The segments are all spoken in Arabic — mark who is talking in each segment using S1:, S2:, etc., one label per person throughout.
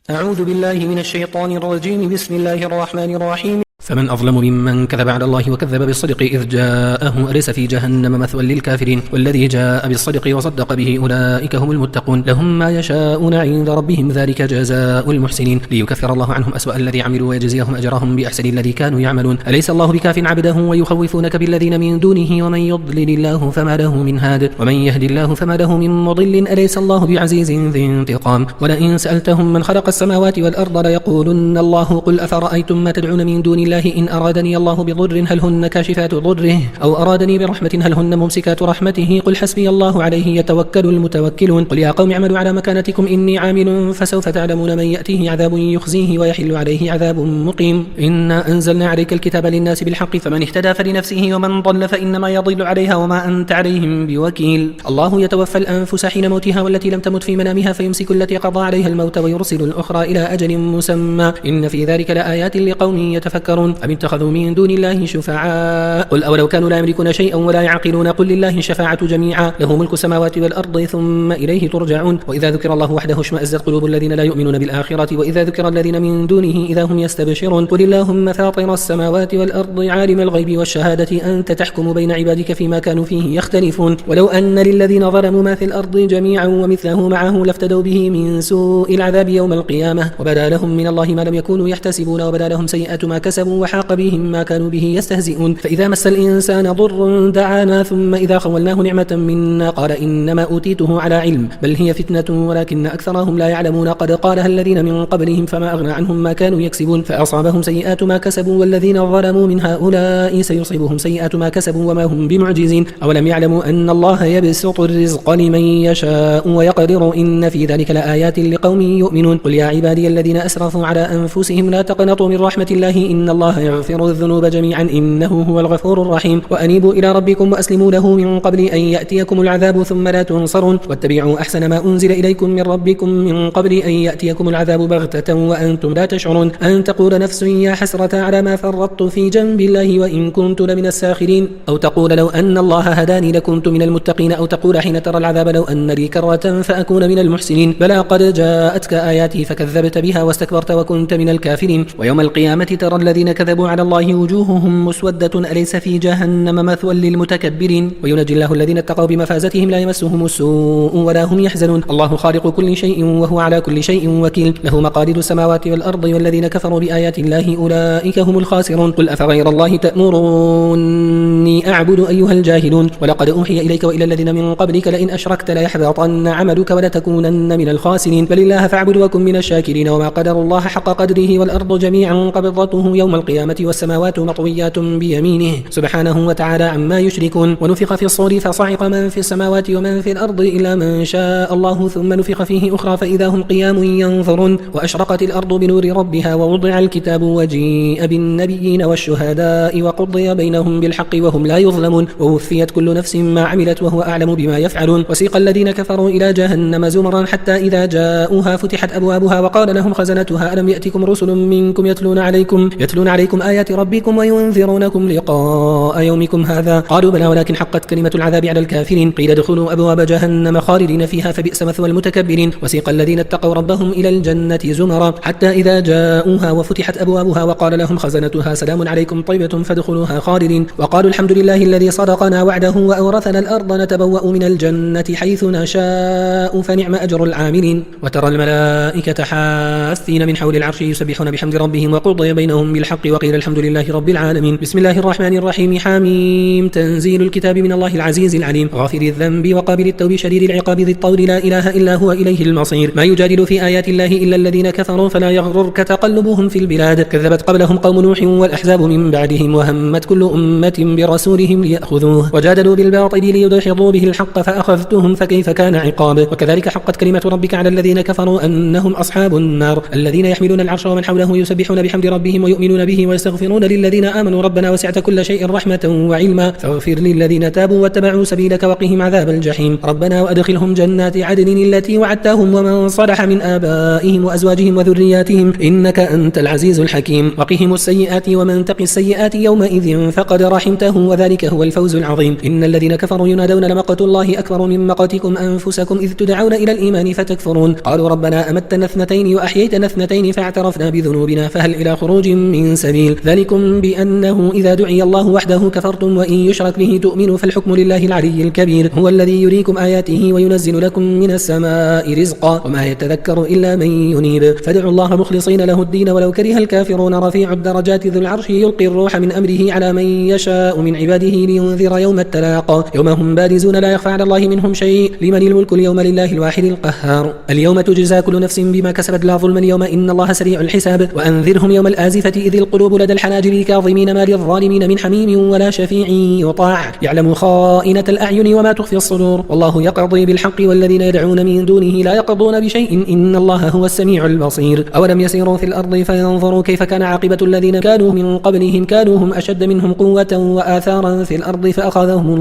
S1: أعوذ بالله من الشيطان الرجيم. بسم الله الرحمن الرحيم. فمن أظلم ممن كذب على الله وكذب بالصدق إذ جاءه أليس في جهنم مثوى للكافرين والذي جاء بالصدق وصدق به أولئك هم المتقون لهم ما يشاءون عند ربهم ذلك جزاء المحسنين ليكفر الله عنهم أسوأ الذي عملوا ويجزيهم أجرهم بأحسن الذي كانوا يعملون أليس الله بكاف عبده ويخوفونك بالذين من دونه ومن يضلل الله فما له من هاد ومن يهد الله فما له من مضل أليس الله بعزيز ذي انتقام ولئن سألتهم من خلق السماوات والأرض ليقولن الله قل أفرأيتم ما تدعون من دون الله إن أرادني الله بضر هل هن كاشفات ضره أو أرادني برحمة هل هن ممسكات رحمته قل حسبي الله عليه يتوكل المتوكلون قل يا قوم اعملوا على مكانتكم إني عامل فسوف تعلمون من يأتيه عذاب يخزيه ويحل عليه عذاب مقيم إنا أنزلنا عليك الكتاب للناس بالحق فمن اهتدى فلنفسه ومن ضل فإنما يضل عليها وما أنت عليهم بوكيل الله يتوفى الأنفس حين موتها والتي لم تمت في منامها فيمسك التي قضى عليها الموت ويرسل الأخرى إلى أجل مسمى إن في ذلك لآيات لقوم يتفكرون أم اتخذوا من دون الله شفعاء قل أولو كانوا لا يملكون شيئا ولا يعقلون قل لله الشفاعة جميعا له ملك السماوات والأرض ثم إليه ترجعون وإذا ذكر الله وحده اشمأزت قلوب الذين لا يؤمنون بالآخرة وإذا ذكر الذين من دونه إذا هم يستبشرون قل اللهم فاطر السماوات والأرض عالم الغيب والشهادة أنت تحكم بين عبادك فيما كانوا فيه يختلفون ولو أن للذين ظلموا ما في الأرض جميعا ومثله معه لافتدوا به من سوء العذاب يوم القيامة وبدا لهم من الله ما لم يكونوا يحتسبون وبدا لهم سيئة ما كسبوا وحاق بهم ما كانوا به يستهزئون فإذا مس الإنسان ضر دعانا ثم إذا خولناه نعمة منا قال إنما أوتيته على علم بل هي فتنة ولكن أكثرهم لا يعلمون قد قالها الذين من قبلهم فما أغنى عنهم ما كانوا يكسبون فأصابهم سيئات ما كسبوا والذين ظلموا من هؤلاء سيصيبهم سيئات ما كسبوا وما هم بمعجزين أولم يعلموا أن الله يبسط الرزق لمن يشاء ويقدر إن في ذلك لآيات لقوم يؤمنون قل يا عبادي الذين أسرفوا على أنفسهم لا تقنطوا من رحمة الله إن الله يغفر الذنوب جميعا إنه هو الغفور الرحيم وأنيبوا إلى ربكم وأسلموا له من قبل أن يأتيكم العذاب ثم لا تنصرون واتبعوا أحسن ما أنزل إليكم من ربكم من قبل أن يأتيكم العذاب بغتة وأنتم لا تشعرون أن تقول نفس يا حسرة على ما فرطت في جنب الله وإن كنت لمن الساخرين أو تقول لو أن الله هداني لكنت من المتقين أو تقول حين ترى العذاب لو أن لي كرة فأكون من المحسنين بلى قد جاءتك آياتي فكذبت بها واستكبرت وكنت من الكافرين ويوم القيامة ترى الذين كذبوا على الله وجوههم مسودة أليس في جهنم مثوى للمتكبرين وينجي الله الذين اتقوا بمفازتهم لا يمسهم السوء ولا هم يحزنون الله خالق كل شيء وهو على كل شيء وكيل له مقاليد السماوات والأرض والذين كفروا بآيات الله أولئك هم الخاسرون قل أفغير الله تأمروني أعبد أيها الجاهلون ولقد أوحي إليك وإلى الذين من قبلك لئن أشركت ليحبطن عملك ولتكونن من الخاسرين بل الله فاعبد وكن من الشاكرين وما قدر الله حق قدره والأرض جميعا قبضته يوم القيامة والسماوات مطويات بيمينه سبحانه وتعالى عما يشركون ونفخ في الصور فصعق من في السماوات ومن في الأرض إلا من شاء الله ثم نفخ فيه أخرى فإذا هم قيام ينظرون وأشرقت الأرض بنور ربها ووضع الكتاب وجيء بالنبيين والشهداء وقضي بينهم بالحق وهم لا يظلمون ووفيت كل نفس ما عملت وهو أعلم بما يفعلون وسيق الذين كفروا إلى جهنم زمرا حتى إذا جاءوها فتحت أبوابها وقال لهم خزنتها ألم يأتكم رسل منكم يتلون عليكم آيات ربكم وينذرونكم لقاء يومكم هذا قالوا بلى ولكن حقت كلمة العذاب على الكافرين قيل ادخلوا أبواب جهنم خالدين فيها فبئس مثوى المتكبرين وسيق الذين اتقوا ربهم إلى الجنة زمرا حتى إذا جاءوها وفتحت أبوابها وقال لهم خزنتها سلام عليكم طيبة فادخلوها خالدين وقالوا الحمد لله الذي صدقنا وعده وأورثنا الأرض نتبوأ من الجنة حيث نشاء فنعم أجر العاملين وترى الملائكة حاثين من حول العرش يسبحون بحمد ربهم وقضي بينهم بالحق وقيل الحمد لله رب العالمين بسم الله الرحمن الرحيم حميم تنزيل الكتاب من الله العزيز العليم غافر الذنب وقابل التوب شديد العقاب ذي الطول لا إله إلا هو إليه المصير ما يجادل في آيات الله إلا الذين كفروا فلا يغررك تقلبهم في البلاد كذبت قبلهم قوم نوح والأحزاب من بعدهم وهمت كل أمة برسولهم ليأخذوه وجادلوا بالباطل ليدحضوا به الحق فأخذتهم فكيف كان عقاب وكذلك حقت كلمة ربك على الذين كفروا أنهم أصحاب النار الذين يحملون العرش ومن حوله يسبحون بحمد ربهم ويؤمنون يؤمنون به ويستغفرون للذين آمنوا ربنا وسعت كل شيء رحمة وعلما فاغفر للذين تابوا واتبعوا سبيلك وقهم عذاب الجحيم ربنا وأدخلهم جنات عدن التي وعدتهم ومن صلح من آبائهم وأزواجهم وذرياتهم إنك أنت العزيز الحكيم وقهم السيئات ومن تق السيئات يومئذ فقد رحمته وذلك هو الفوز العظيم إن الذين كفروا ينادون لمقت الله أكبر من مقتكم أنفسكم إذ تدعون إلى الإيمان فتكفرون قالوا ربنا أمتنا اثنتين وأحييتنا اثنتين فاعترفنا بذنوبنا فهل إلى خروج من سبيل ذلكم بأنه إذا دعي الله وحده كفرتم وإن يشرك به تؤمنوا فالحكم لله العلي الكبير هو الذي يريكم آياته وينزل لكم من السماء رزقا وما يتذكر إلا من ينيب فادعوا الله مخلصين له الدين ولو كره الكافرون رفيع الدرجات ذو العرش يلقي الروح من أمره على من يشاء من عباده لينذر يوم التلاق يوم هم بارزون لا يخفى على الله منهم شيء لمن الملك اليوم لله الواحد القهار اليوم تجزى كل نفس بما كسبت لا ظلم اليوم إن الله سريع الحساب وأنذرهم يوم الآزفة إذ القلوب لدى الحناجر كاظمين ما للظالمين من حميم ولا شفيع يطاع يعلم خائنة الأعين وما تخفي الصدور والله يقضي بالحق والذين يدعون من دونه لا يقضون بشيء إن الله هو السميع البصير أولم يسيروا في الأرض فينظروا كيف كان عاقبة الذين كانوا من قبلهم كانوا هم أشد منهم قوة وآثارا في الأرض فأخذهم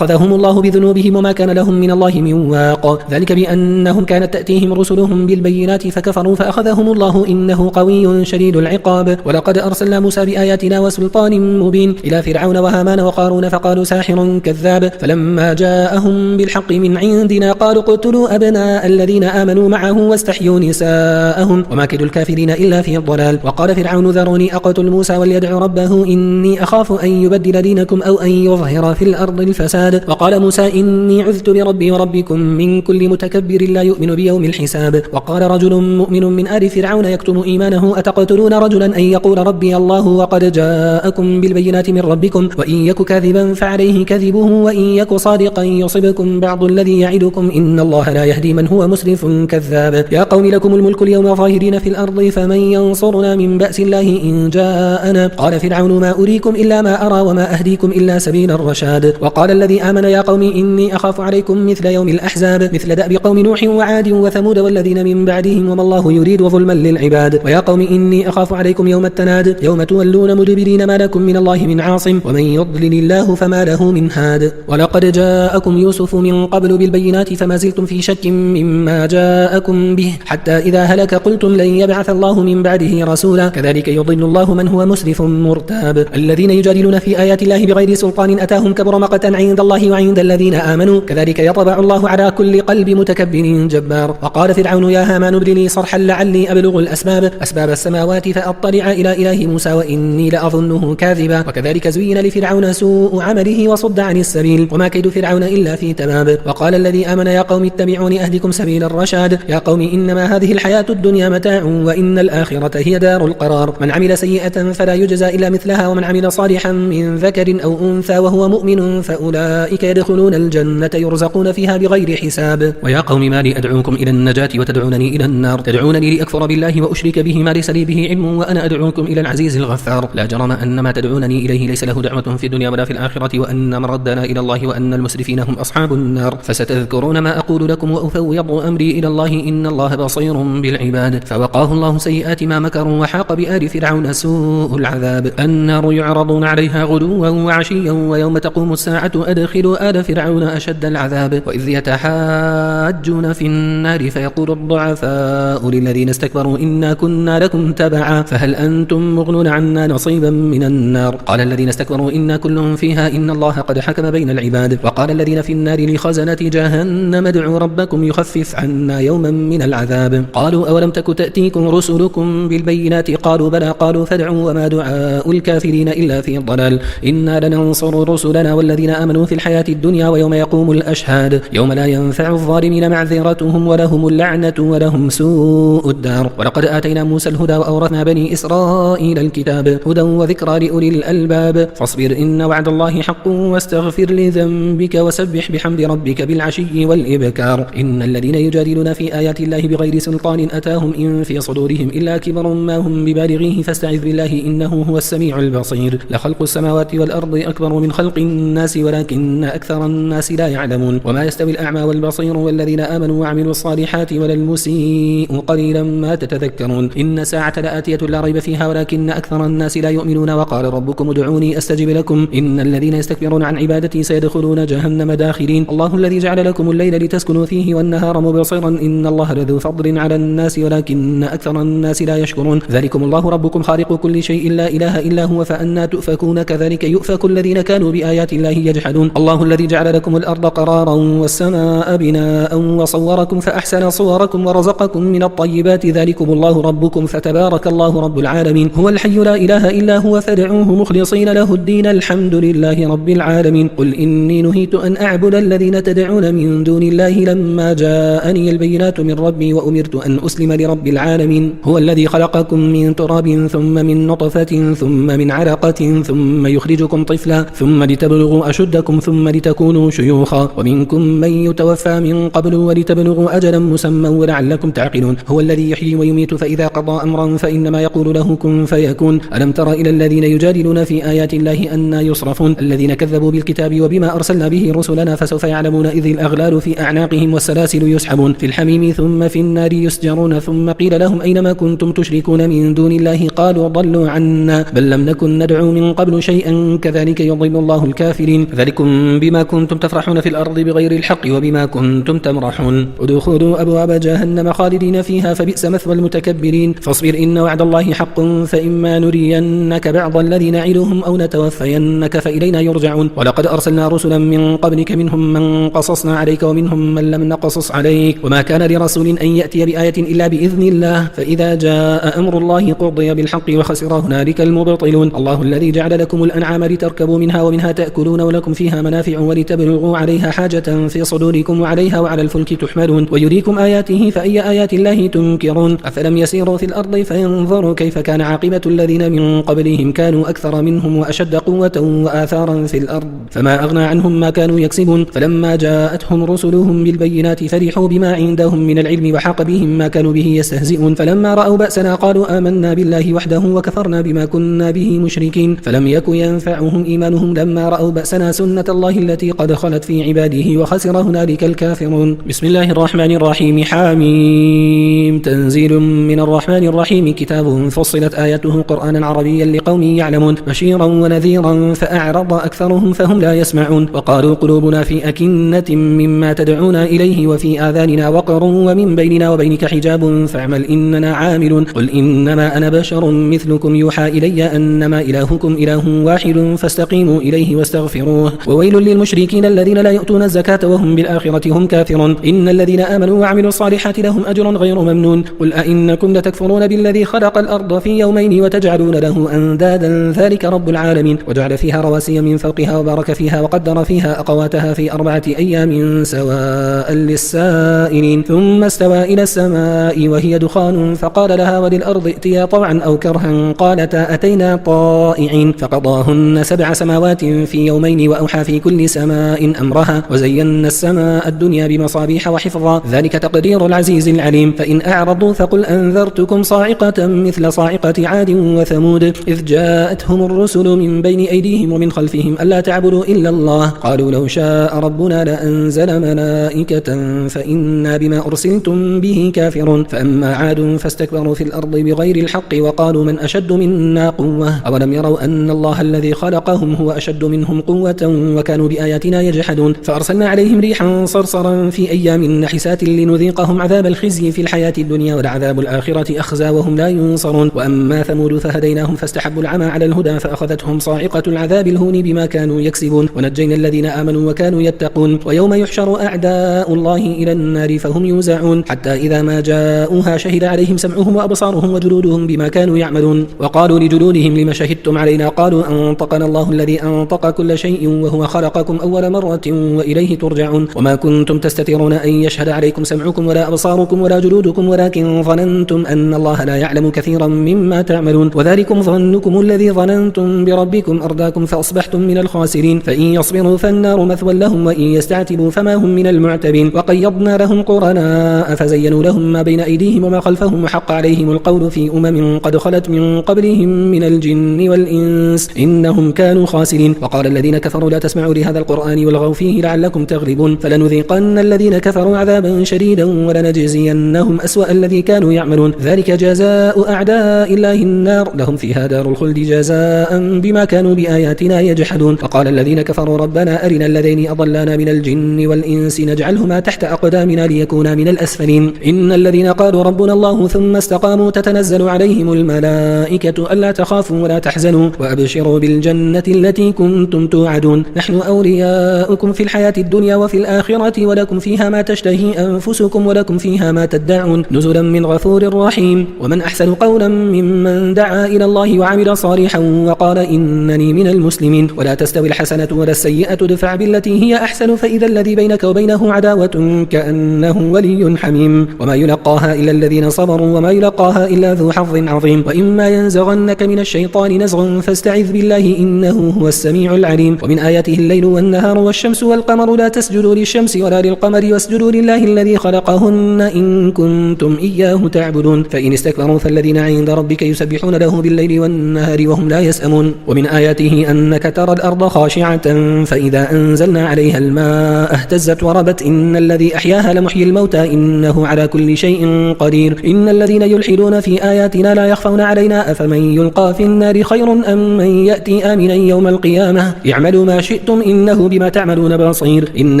S1: الله بذنوبهم وما كان لهم من الله من واق ذلك بأنهم كانت تأتيهم رسلهم بالبينات فكفروا فأخذهم الله إنه قوي شديد العقاب ولقد أرسلنا موسى بآياتنا وسلطان مبين إلى فرعون وهامان وقارون فقالوا ساحر كذاب فلما جاءهم بالحق من عندنا قالوا اقتلوا أبناء الذين آمنوا معه واستحيوا نساءهم وما كيد الكافرين إلا في الضلال وقال فرعون ذروني أقتل موسى وليدع ربه إني أخاف أن يبدل دينكم أو أن يظهر في الأرض الفساد وقال موسى إني عذت بربي وربكم من كل متكبر لا يؤمن بيوم الحساب وقال رجل مؤمن من آل فرعون يكتم إيمانه أتقتلون رجلا أن يقول ربي الله وقد جاءكم بالبينات من ربكم وإن يك كاذبا فعليه كذبه وإن يك صادقا يصبكم بعض الذي يعدكم إن الله لا يهدي من هو مسرف كذاب يا قوم لكم الملك اليوم ظاهرين في الأرض فمن ينصرنا من بأس الله إن جاءنا قال فرعون ما أريكم إلا ما أرى وما أهديكم إلا سبيل الرشاد وقال الذي آمن يا قوم إني أخاف عليكم مثل يوم الأحزاب مثل دأب قوم نوح وعاد وثمود والذين من بعدهم وما الله يريد ظلما للعباد ويا قوم إني أخاف عليكم يوم التناد يوم تولون مدبرين ما لكم من الله من عاصم ومن يضلل الله فما له من هاد ولقد جاءكم يوسف من قبل بالبينات فما زلتم في شك مما جاءكم به حتى إذا هلك قلتم لن يبعث الله من بعده رسولا كذلك يضل الله من هو مسرف مرتاب الذين يجادلون في آيات الله بغير سلطان أتاهم كبر مقتا عند الله وعند الذين آمنوا كذلك يطبع الله على كل قلب متكبر جبار وقال فرعون يا هامان ابن لي صرحا لعلي أبلغ أسباب السماوات فأطلع إلى إله موسى وإني لأظنه كاذبا وكذلك زين لفرعون سوء عمله وصد عن السبيل وما كيد فرعون إلا في تباب وقال الذي آمن يا قوم اتبعون أهدكم سبيل الرشاد يا قوم إنما هذه الحياة الدنيا متاع وإن الآخرة هي دار القرار من عمل سيئة فلا يجزى إلا مثلها ومن عمل صالحا من ذكر أو أنثى وهو مؤمن فأولئك يدخلون الجنة يرزقون فيها بغير حساب ويا قوم ما لي أدعوكم إلى النجاة وتدعونني إلى النار تدعونني لأكفر بالله وأشرك به ما ليس لي به علم وأنا أدعوكم إلى العزيز الغفار لا جرم أن ما تدعونني إليه ليس له دعوة في الدنيا ولا في الآخرة وأن مردنا إلى الله وأن المسرفين هم أصحاب النار فستذكرون ما أقول لكم وأفوض أمري إلى الله إن الله بصير بالعباد فوقاه الله سيئات ما مكروا وحاق بآل فرعون سوء العذاب النار يعرضون عليها غدوا وعشيا ويوم تقوم الساعة أدخلوا آل فرعون أشد العذاب وإذ يتحاجون في النار فيقول الضعفاء للذين استكبروا إنا كنا لكم تبعا فهل أنتم مغنون عنا نصيبا من النار قال الذين استكبروا إنا كل فيها إن الله قد حكم بين العباد وقال الذين في النار لخزنة جهنم ادعوا ربكم يخفف عنا يوما من العذاب قالوا أولم تك تأتيكم رسلكم بالبينات قالوا بلى قالوا فادعوا وما دعاء الكافرين إلا في الضلال إنا لننصر رسلنا والذين آمنوا في الحياة الدنيا ويوم يقوم الأشهاد يوم لا ينفع الظالمين معذرتهم ولهم اللعنة ولهم سوء الدار ولقد آتينا موسى الهدى وأورثنا بني إسرائيل الكتاب هدى وذكرى لأولي الألباب فاصبر إن وعد الله حق واستغفر لذنبك وسبح بحمد ربك بالعشي والإبكار إن الذين يجادلون في آيات الله بغير سلطان أتاهم إن في صدورهم إلا كبر ما هم ببالغيه فاستعذ بالله إنه هو السميع البصير لخلق السماوات والأرض أكبر من خلق الناس ولكن أكثر الناس لا يعلمون وما يستوي الأعمى والبصير والذين آمنوا وعملوا الصالحات ولا المسيء قليلا ما تتذكرون إن ساعة لآتية لا ريب فيها ولكن أكثر الناس لا يؤمنون. وقال ربكم ادعوني أستجب لكم إن الذين يستكبرون عن عبادتي سيدخلون جهنم داخرين. الله الذي جعل لكم الليل لتسكنوا فيه والنهار مبصرا إن الله لذو فضل على الناس ولكن أكثر الناس لا يشكرون. ذلكم الله ربكم خالق كل شيء لا إله إلا هو فأنى تؤفكون. كذلك يؤفك الذين كانوا بآيات الله يجحدون. الله الذي جعل لكم الأرض قرارا والسماء بناء وصوركم فأحسن صوركم ورزقكم من الطيبات. ذلكم الله ربكم فتبارك الله رب العالمين. هو الحي لا إله إلا هو فادعوه مخلصين له الدين الحمد لله رب العالمين. قل إني نهيت أن أعبد الذين تدعون من دون الله لما جاءني البينات من ربي وأمرت أن أسلم لرب العالمين. هو الذي خلقكم من تراب ثم من نطفة ثم من علقة ثم يخرجكم طفلا ثم لتبلغوا أشدكم ثم لتكونوا شيوخا ومنكم من يتوفى من قبل ولتبلغوا أجلا مسمى ولعلكم تعقلون. هو الذي يحيي ويميت فإذا قضى أمرا فإنما يقول له كن فيكون. ألم تر إلى الذين يجادلون في آيات الله أنى يصرفون الذين كذبوا بالكتاب وبما أرسلنا به رسلنا فسوف يعلمون إذ الأغلال في أعناقهم والسلاسل يسحبون في الحميم ثم في النار يسجرون ثم قيل لهم أينما كنتم تشركون من دون الله قالوا ضلوا عنا بل لم نكن ندعو من قبل شيئا كذلك يضل الله الكافرين. ذلكم بما كنتم تفرحون في الأرض بغير الحق وبما كنتم تمرحون. ادخلوا أبواب جهنم خالدين فيها فبئس مثوى المتكبرين. فاصبر إن وعد الله حق فإما نرينك بعض الذي نعدهم أو نتوفينك فإلينا يرجعون. ولقد أرسلنا رسلا من قبلك منهم من قصصنا عليك ومنهم من لم نقصص عليك وما كان لرسول أن يأتي بآية إلا بإذن الله فإذا جاء أمر الله قضي بالحق وخسر هنالك المبطلون. الله الذي جعل لكم الأنعام لتركبوا منها ومنها تأكلون ولكم فيها منافع ولتبلغوا عليها حاجة في صدوركم وعليها وعلى الفلك تحملون ويريكم آياته فأي آيات الله تنكرون. أفلم يسيروا في الأرض فينظروا كيف كان عاقبة الذين من قبلهم كانوا أكثر منهم وأشد قوة وآثارا في الأرض فما أغنى عنهم ما كانوا يكسبون. فلما جاءتهم رسلهم بالبينات فرحوا بما عندهم من العلم وحاق بهم ما كانوا به يستهزئون. فلما رأوا بأسنا قالوا آمنا بالله وحده وكفرنا بما كنا به مشركين. فلم يك ينفعهم إيمانهم لما رأوا بأسنا سنة الله التي قد خلت في عباده وخسر هنالك الكافرون. بسم الله الرحمن الرحيم. حاميم. تنزيل من الرحمن الرحيم. كتاب فصلت آياته قرآنا عربيا لقوم يعلمون بشيرا ونذيرا فأعرض أكثرهم فهم لا يسمعون. وقالوا قلوبنا في أكنة مما تدعونا إليه وفي آذاننا وقر ومن بيننا وبينك حجاب فاعمل إننا عاملون. قل إنما أنا بشر مثلكم يوحى إلي أنما إلهكم إله واحد فاستقيموا إليه واستغفروه. وويل للمشركين الذين لا يؤتون الزكاة وهم بالآخرة هم كافرون. إن الذين آمنوا وعملوا الصالحات لهم أجر غير ممنون. قل أئنكم لتكفرون بالذي خلق الأرض في يومين وتجعلون له أندادا ذلك رب العالمين. وجعل فيها رواسي من فوقها وبارك فيها وقدر فيها أقواتها في 4 أيام سواء للسائلين ثم استوى إلى السماء وهي دخان فقال لها وللأرض ائتيا طوعا أو كرها قالتا أتينا طائعين. فقضاهن 7 سماوات في يومين وأوحى في كل سماء أمرها وزينا السماء الدنيا بمصابيح وحفظا ذلك تقدير العزيز العليم. فإن أعرضوا فقل أنذرتكم صاعقة مثل صاعقة عاد وثمود إذ جاءتهم الرسل من بين أيديهم ومن خلفهم ألا تعبدوا إلا الله قالوا لو شاء ربنا لأنزل ملائكة فإنا بما أرسلتم به كافرون. فأما عاد فاستكبروا في الأرض بغير الحق وقالوا من أشد منا قوة أولم يروا أن الله الذي خلقهم هو أشد منهم قوة وكانوا بآياتنا يجحدون. فأرسلنا عليهم ريحا صرصرا في أيام نحسات لنذيقهم عذاب الخزي في الحياة الدنيا ولعذاب الآخرة أخزى وهم لا ينصرون. وأما ثمود فهديناهم فاستحبوا العمى على الهدى فأخذتهم صاعقة العذاب الهون بما كانوا يكسبون ونجينا الذين آمنوا وكانوا يتقون. ويوم يحشر أعداء الله إلى النار فهم يوزعون حتى إذا ما جاءوها شهد عليهم سمعهم وأبصارهم وجلودهم بما كانوا يعملون. وقالوا لجلودهم لما شهدتم علينا قالوا أنطقنا الله الذي أنطق كل شيء وهو خلقكم أول مرة وإليه ترجعون. وما كنتم تستترون أن يشهد عليكم سمعكم ولا أبصاركم ولا جلودكم ولكن ظننتم أن الله لا يعلم كثيرا مما تعملون. وذلكم ظنكم الذي ظننتم بربكم أرداكم فأصبحتم من الخاسرين. فإن يصبروا فالنار مثوى لهم وإن يستعتبوا فما هم من المعتبين. وقيضنا لهم قرناء فزينوا لهم ما بين أيديهم وما خلفهم وحق عليهم القول في أمم قد خلت من قبلهم من الجن والإنس إنهم كانوا خاسرين. وقال الذين كفروا لا تسمعوا لهذا القرآن والغوا فيه لعلكم تغلبون. فلنذيقن الذين كفروا عذابا شديدا ولنجزينهم أسوأ الذي كانوا يعملون ذلك جزاء أعداء الله النار لهم فيها دار الخلد جزاء بما كانوا بآياتنا يجحدون. وقال الذين كفروا ربنا أرنا الذين أضلانا من الجن والإنس نجعلهما تحت أقدامنا ليكونا من الأسفلين. إن الذين قالوا ربنا الله ثم استقاموا تتنزل عليهم الملائكة ألا تخافوا ولا تحزنوا وأبشروا بالجنة التي كنتم توعدون. نحن أولياؤكم في الحياة الدنيا وفي الآخرة ولكم فيها ما تشتهي أنفسكم ولكم فيها ما تدعون نزلا من غفور رحيم. ومن أحسن قولا ممن دعا إلى الله وعمل صالحا وقال إنني من المسلمين. ولا تستوي الحسنة ولا السيئة ادفع بالتي هي أحسن فإذا الذي بينك وبينه عداوة كأنه ولي حميم. وما يلقاها إلا الذين صبروا وما يلقاها إلا ذو حظ عظيم. وإما ينزغنك من الشيطان نزغ فاستعذ بالله إنه هو السميع العليم. ومن آياته الليل والنهار والشمس والقمر لا تسجدوا للشمس ولا للقمر واسجدوا لله الذي خلقهن إن كنتم إياه تعبدون. فإن استكبروا فالذين عند ربك يسبحون له بالليل والنهار وهم لا يسأمون. ومن آياته أنك ترى الأرض خاشعة فإذا أنزلنا عليها الماء اهتزت وربت إن الذي أحياها لمحيي الموتى إنه على كل شيء قدير. إن الذين يلحدون في آياتنا لا يخفون علينا أفمن يلقى في النار خير أم من يأتي آمنا يوم القيامة اعملوا ما شئتم إنه بما تعملون بصير. إن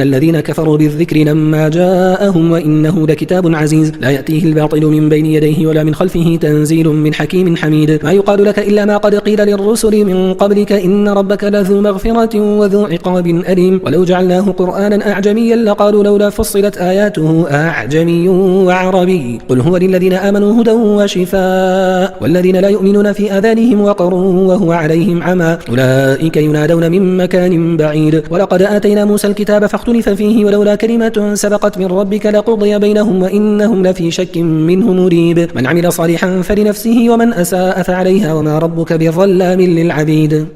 S1: الذين كفروا بالذكر لما جاءهم وإنه لكتاب عزيز لا يأتيه الباطل من بين يديه ولا من خلفه تنزيل من حكيم حميد. ما يقال لك إلا ما قد قيل للرسل من قبلك إن ربك لذو مغفرة وذو عقاب أليم. ولو جعلناه قرآنا أعجميا لقالوا لولا فصلت آياته أعجمي وعربي قل هو للذين آمنوا هدى وشفاء والذين لا يؤمنون في آذانهم وقر وهو عليهم عمى أولئك ينادون من مكان بعيد. ولقد آتينا موسى الكتاب فاختلف فيه ولولا كلمة سبقت من ربك لقضي بينهم وإنهم لفي شك منه مريب. من عمل صالحا فلنفسه ومن أساء فعليها وما ربك بظلام للعبيد.